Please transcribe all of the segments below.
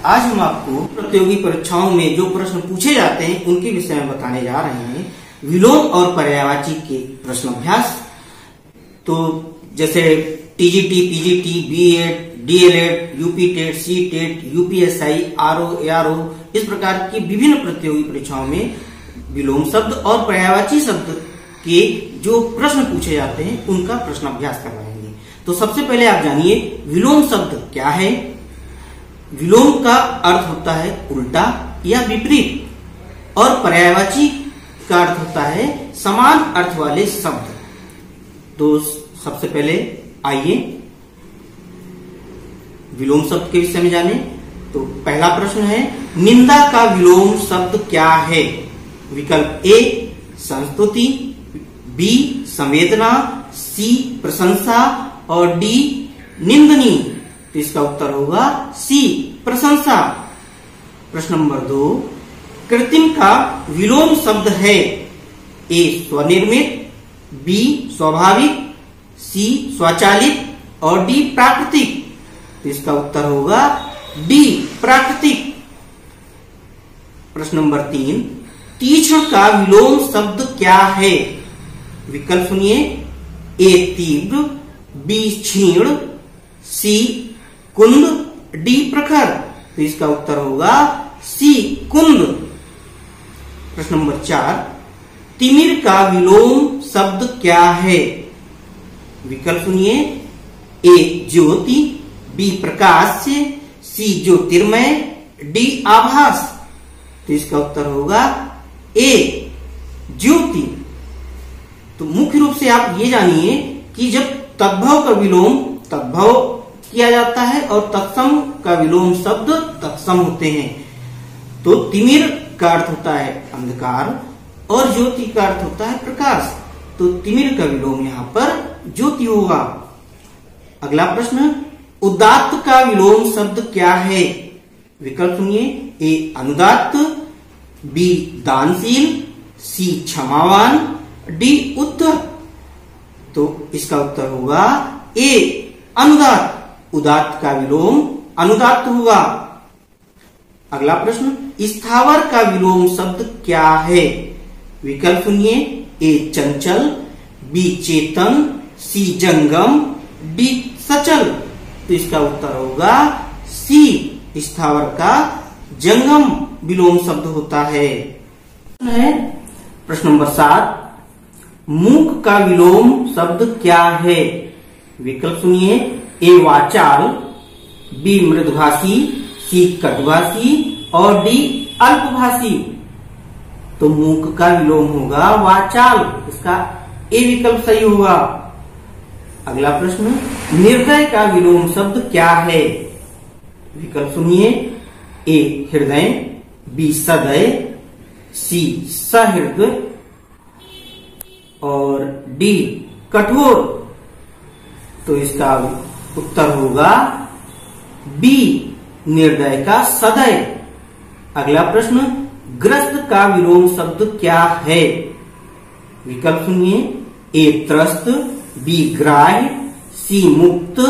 आज हम आपको प्रतियोगी परीक्षाओं में जो प्रश्न पूछे जाते हैं उनके विषय में बताने जा रहे हैं। विलोम और पर्यायवाची के प्रश्न अभ्यास। तो जैसे TGT, PGT, BEd, DElEd, UP TET, C TET, UPSI, RO, ARO, इस प्रकार की विभिन्न प्रतियोगी परीक्षाओं में विलोम शब्द और पर्यायवाची शब्द के जो प्रश्न पूछे जाते हैं उनका प्रश्न अभ्यास करवाएंगे। तो सबसे पहले आप जानिए विलोम शब्द क्या है। विलोम का अर्थ होता है उल्टा या विपरीत, और पर्यायवाची का अर्थ होता है समान अर्थ वाले शब्द। तो सबसे पहले आइए विलोम शब्द के विषय में जाने। तो पहला प्रश्न है, निंदा का विलोम शब्द क्या है? विकल्प ए संस्तुति, बी संवेदना, सी प्रशंसा और डी निंदनीय। तो इसका उत्तर होगा सी प्रशंसा। प्रश्न नंबर 2, कृत्रिम का विलोम शब्द है? ए स्वनिर्मित, बी स्वाभाविक, सी स्वचालित और डी प्राकृतिक। तो इसका उत्तर होगा डी प्राकृतिक। प्रश्न नंबर 3, तीक्ष्ण का विलोम शब्द क्या है? विकल्प सुनिए, ए तीव्र, बी क्षीण, सी कुंद, डी प्रखर। तो इसका उत्तर होगा सी कुंद। प्रश्न नंबर 4, तिमिर का विलोम शब्द क्या है? विकल्प सुनिए, ए ज्योति, बी प्रकाश, सी ज्योतिर्मय, डी आभास। तो इसका उत्तर होगा ए ज्योति। तो मुख्य रूप से आप ये जानिए कि जब तद्भव का विलोम तद्भव किया जाता है और तत्सम का विलोम शब्द तत्सम होते हैं। तो तिमिर का अर्थ होता है अंधकार और ज्योति का अर्थ होता है प्रकाश। तो तिमिर का विलोम यहाँ पर ज्योति होगा। अगला प्रश्न, उदात्त का विलोम शब्द क्या है? विकल्प सुनिए, ए अनुदात्त, बी दानशील, सी क्षमावान, डी उद्धत। तो इसका उत्तर होगा ए अनुदात्त। उदात्त का विलोम अनुदात्त होगा। अगला प्रश्न, स्थावर का विलोम शब्द क्या है? विकल्प सुनिए, ए चंचल, बी चेतन, सी जंगम, डी सचल। तो इसका उत्तर होगा सी स्थावर का जंगम विलोम शब्द होता है। प्रश्न नंबर 7, मूक का विलोम शब्द क्या है? विकल्प सुनिए, ए वाचाल, बी मृदुभाषी, सी कटुभाषी और डी अल्पभाषी। तो मूक का विलोम होगा वाचाल। इसका ए विकल्प सही होगा। अगला प्रश्न, निर्दय का विलोम शब्द क्या है? विकल्प सुनिए, ए हृदय, बी सदय, सी सहृदय और डी कठोर। तो इसका उत्तर होगा बी निर्दय का सदय। अगला प्रश्न, ग्रस्त का विलोम शब्द क्या है? विकल्प सुनिए, ए त्रस्त, बी ग्राह्य, सी मुक्त,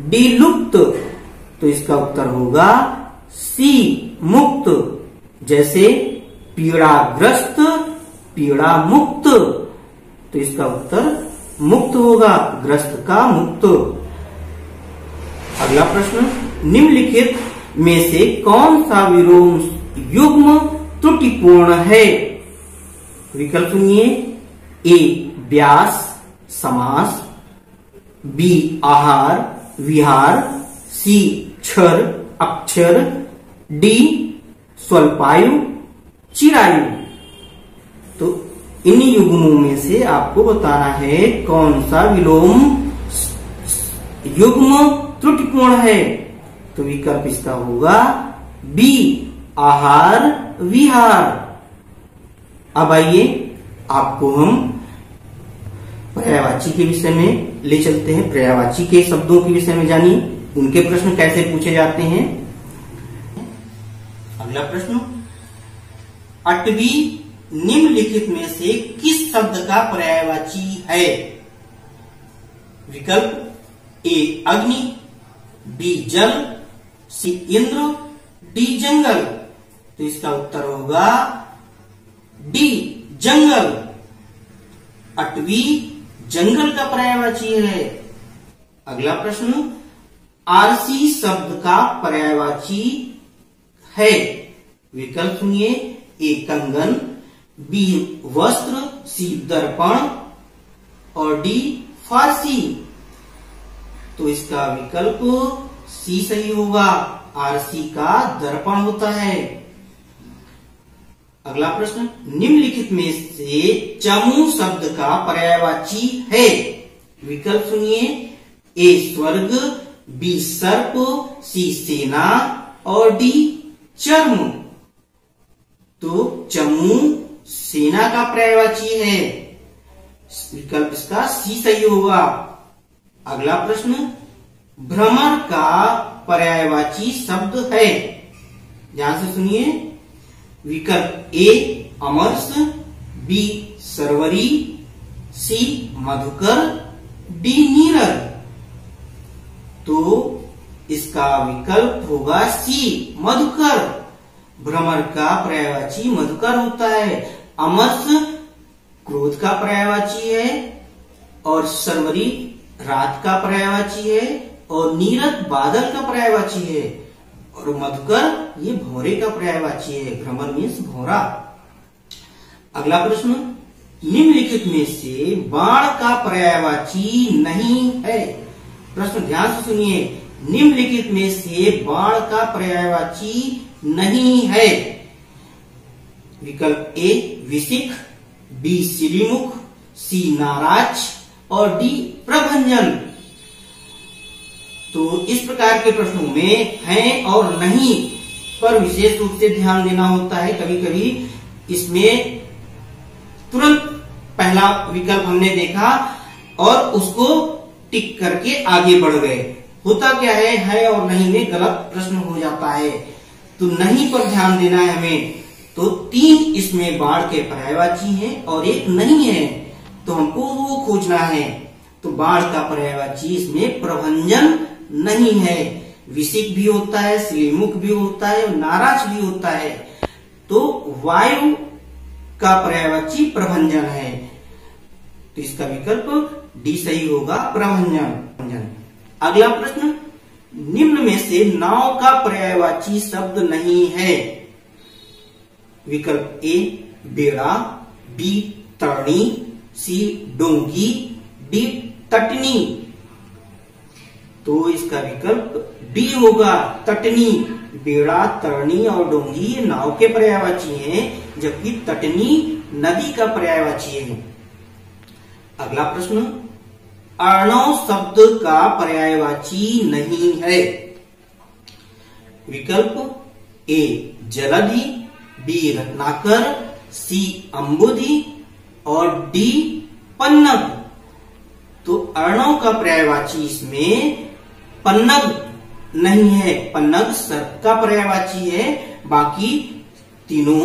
डी लुप्त। तो इसका उत्तर होगा सी मुक्त। जैसे पीड़ाग्रस्त, पीड़ा मुक्त। तो इसका उत्तर मुक्त होगा, ग्रस्त का मुक्त। अगला प्रश्न, निम्नलिखित में से कौन सा विलोम युग्म त्रुटिपूर्ण है? विकल्प सुनिए, ए व्यास समास, बी आहार विहार, सी क्षर अक्षर, डी स्वल्पायु चिरायु। तो इन युग्मों में से आपको बताना है कौन सा विलोम युग्म त्रुटिपूर्ण है। तो विकल्प इसका होगा बी आहार विहार। अब आइए आपको हम पर्यायवाची के विषय में ले चलते हैं। पर्यायवाची के शब्दों के विषय में जानिए, उनके प्रश्न कैसे पूछे जाते हैं। अगला प्रश्न, अटवी निम्नलिखित में से किस शब्द का पर्यायवाची है? विकल्प, ए अग्नि, बी जल, सी इंद्र, डी जंगल। तो इसका उत्तर होगा डी जंगल। अटवी जंगल का पर्यायवाची है। अगला प्रश्न, आरसी शब्द का पर्यायवाची है। विकल्प सुनिए, ए कंगन, बी वस्त्र, सी दर्पण और डी फारसी। तो इसका विकल्प सी सही होगा। आरसी का दर्पण होता है। अगला प्रश्न, निम्नलिखित में से चमू शब्द का पर्यायवाची है। विकल्प सुनिए, ए स्वर्ग, बी सर्प, सी सेना और डी चर्म। तो चमू सेना का पर्यायवाची है। विकल्प इसका सी सही होगा। अगला प्रश्न, भ्रमर का पर्यायवाची शब्द है। ध्यान से सुनिए। विकल्प ए अमरस, बी सरवरी, सी मधुकर, डी नीरद। तो इसका विकल्प होगा सी मधुकर। भ्रमर का पर्यायवाची मधुकर होता है। अमरस क्रोध का पर्यायवाची है और सरवरी रात का पर्यायवाची है और नीरद बादल का पर्यायवाची है और मधुकर ये भौरे का पर्यायवाची है। भ्रमर मीन्स भौरा। अगला प्रश्न, निम्नलिखित में से बाण का पर्यायवाची नहीं है। प्रश्न ध्यान से सुनिए। निम्नलिखित में से बाण का पर्यायवाची नहीं है। विकल्प ए विशिख, बी सिलीमुख, सी नाराज और डी प्रभंजन। तो इस प्रकार के प्रश्नों में है और नहीं पर विशेष रूप से ध्यान देना होता है। कभी कभी इसमें तुरंत पहला विकल्प हमने देखा और उसको टिक करके आगे बढ़ गए। होता क्या है और नहीं में गलत प्रश्न हो जाता है। तो नहीं पर ध्यान देना है हमें। तो 3 इसमें बाण के पर्यायवाची हैं और एक नहीं है, तो हमको वो खोजना है। तो बाण का पर्यायवाची इसमें प्रभंजन नहीं है। विशिख भी होता है, श्रीमुख भी होता है, नाराज भी होता है। तो वायु का पर्यायवाची प्रभंजन है। तो इसका विकल्प डी सही होगा, प्रभंजन। अगला प्रश्न, निम्न में से नाव का पर्यायवाची शब्द नहीं है। विकल्प ए बेड़ा, बी तरणी, सी डोंगी, डी तटनी। तो इसका विकल्प डी होगा, तटनी। बेड़ा, तरणी और डोंगी ये नाव के पर्यायवाची हैं, जबकि तटनी नदी का पर्यायवाची है। अगला प्रश्न, अर्णव शब्द का पर्यायवाची नहीं है। विकल्प ए जलधि, बी रत्नाकर, सी अंबुधि और डी पन्नग। तो अर्णव का पर्यायवाची इसमें पन्नग नहीं है। पन्नग सर्प का पर्यायवाची है। बाकी तीनों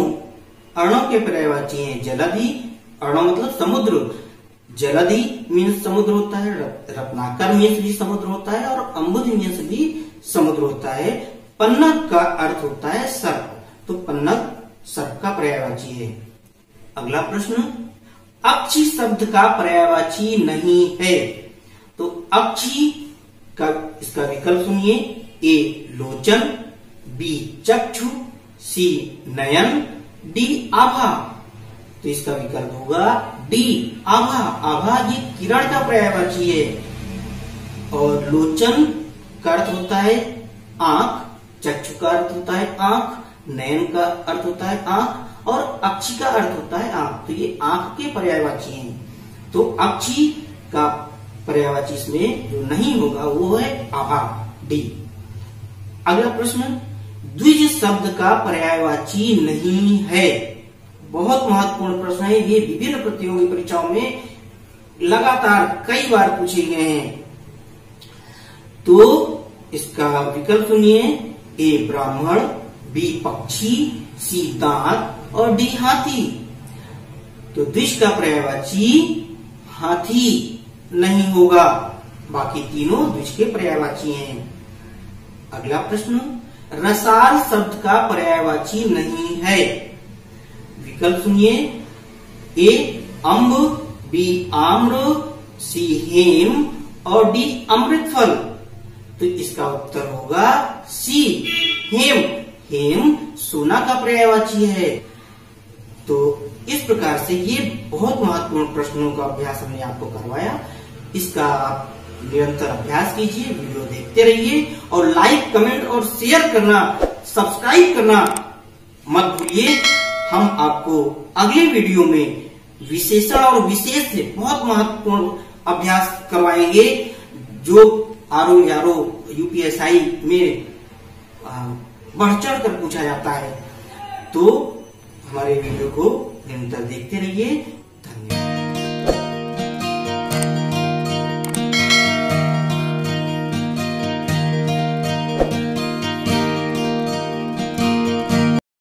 अर्णव के पर्यायवाची हैं। जलधि, अर्णव मतलब समुद्र, जलधि मीन्स समुद्र होता है, रत्नाकर मीन्स भी समुद्र होता है और अंबुधि मीन्स भी समुद्र होता है। पन्नग का अर्थ होता है सर्प। तो पन्नग सर्प का पर्यायवाची है। अगला प्रश्न, अक्षी शब्द का पर्यायवाची नहीं है। तो अक्षी का इसका विकल्प सुनिए। ए लोचन, बी चक्षु, सी नयन, डी आभा। तो इसका विकल्प होगा डी आभा। आभा ये किरण का पर्यायवाची है और लोचन का अर्थ होता है आंख, चक्षु का अर्थ होता है आंख, नयन का अर्थ होता है आंख और अक्षी का अर्थ होता है आंख। तो ये आंख के पर्यायवाची हैं। तो अक्षी का पर्यायवाची इसमें जो नहीं होगा वो है आभा, डी। अगला प्रश्न, द्विज शब्द का पर्यायवाची नहीं है। बहुत महत्वपूर्ण प्रश्न है। ये विभिन्न प्रतियोगी परीक्षाओं में लगातार कई बार पूछे गए हैं। तो इसका विकल्प सुनिए। ए ब्राह्मण, बी पक्षी, सी दांत और डी हाथी। तो द्विज का पर्यायवाची हाथी नहीं होगा। बाकी तीनों द्विज के पर्यायवाची हैं। अगला प्रश्न, रसाल शब्द का पर्यायवाची नहीं है। विकल्प सुनिए, ए अम्ब, बी आम्र, सी हेम और डी अमृतफल। तो इसका उत्तर होगा सी हेम। हेम सोना का पर्यायवाची है। तो इस प्रकार से ये बहुत महत्वपूर्ण प्रश्नों का अभ्यास हमने आपको करवाया। इसका आप निरंतर अभ्यास कीजिए, वीडियो देखते रहिए और लाइक, कमेंट और शेयर करना, सब्सक्राइब करना मत भूलिए। हम आपको अगले वीडियो में विशेषण और विशेष से बहुत महत्वपूर्ण अभ्यास करवाएंगे जो आरओ यूपीएसआई में बढ़ चढ़ कर पूछा जाता है। तो हमारे वीडियो को निरंतर देखते रहिए। धन्यवाद।